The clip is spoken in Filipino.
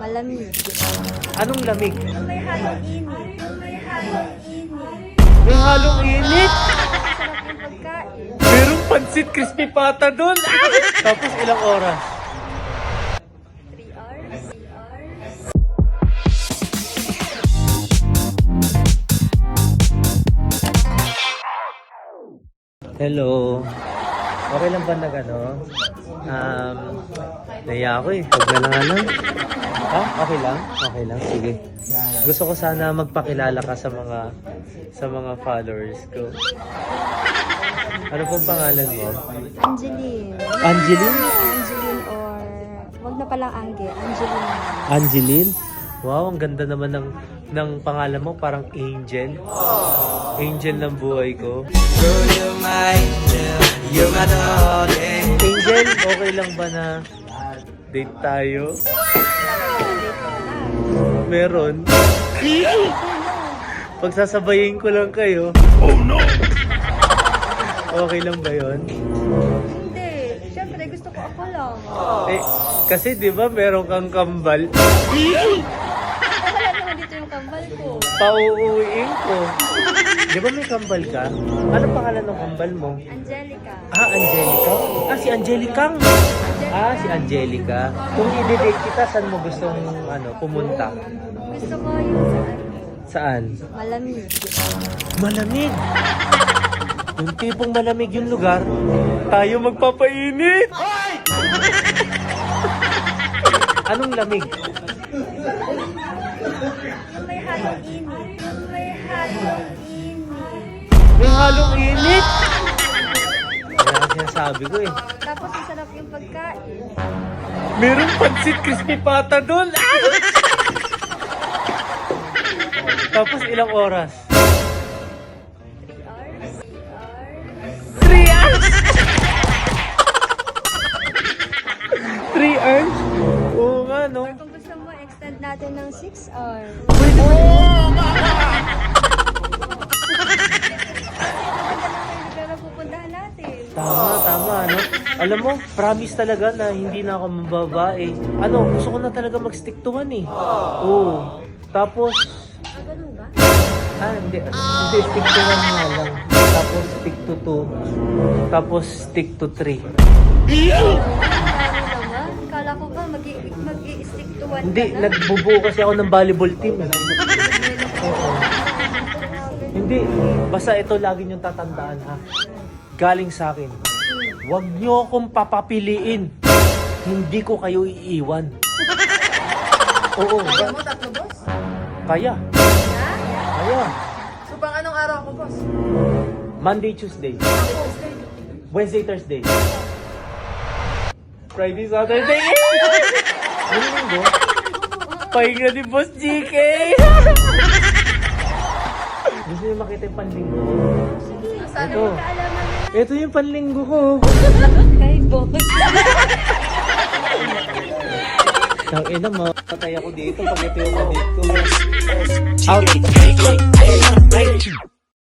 Malamig. Anong lamig? May halong init. May halong init. May halong init. Sarap yung pagkain. Merong pansit crispy pata doon. Tapos ilang oras? 3 hours. 3 hours. Hello. Okay lang ba naiya ako eh. Huwag na lang. Ha? Okay lang? Okay lang. Sige. Gusto ko sana magpakilala ka sa mga followers ko. Ano pong pangalan mo? Angeline. Angeline? Angeline or... Wag na palang Angge. Angeline. Angeline? Wow, ang ganda naman ng pangalan mo. Parang angel. Angel ng buhay ko. You're my angel, you're my darling. Angel, okay lang ba na date tayo? Meron. Pagsasabayin ko lang kayo. Oh no! Okay lang ba yun? Hindi. Siyempre, gusto ko ako lang. Eh, kasi di ba meron kang kambal? Wala naman dito yung kambal ko. Pauuwiin ko. Di ba may kambal ka? Ano pangalan ng kambal mo? Angelica. Ah, Angelica? Ah, si Angelicang. Ah, si Angelica. Kung i-date kita, saan mo gustong pumunta? Gusto ko yung Saan? malamig. Malamig. Yung tipong malamig yung lugar, tayo magpapainit. Anong lamig? May halong init. May halong init. May halong init. Kaya ang sinasabi ko eh. Tapos masarap yung pagkain. Merong pansit crispy pata doon. Tapos ilang oras? 3 hours. 3 hours! 3 hours? Oo nga, no? Or kung gusto mo, extend natin ng 6 hours. Pwede ba? Pero pupuntahan natin. Tama, no? Alam mo, promise talaga na hindi na ako mababae. Gusto ko na talaga mag-stick to one eh. Oo. Tapos, Ganun ba? hindi. Hindi, stick to one nga lang. Tapos, stick to two. Tapos, stick to three. Ano naman? Kala ko ba mag-i-stick to one Hindi, ka na? nagbubuo kasi ako ng volleyball team. Oo. Hindi, basta ito lagi niyong tatandaan ha. Galing sa akin. Huwag niyo akong papapiliin. Hindi ko kayo iiwan. Oo. Kaya mo, tatlo, boss? Kaya. Ha? Kaya. So, pang anong araw ako, boss? Monday, Tuesday. Wednesday, Thursday. Friday, Saturday. Ano linggo? Pahinga ni Boss GK. Gusto niyo makita yung panlinggo ko? Sana Ito. Kaalaman na Ito yung panlinggo ko. kay boss. Tang ina mo, patay ako dito pag ito yung date ko. Out.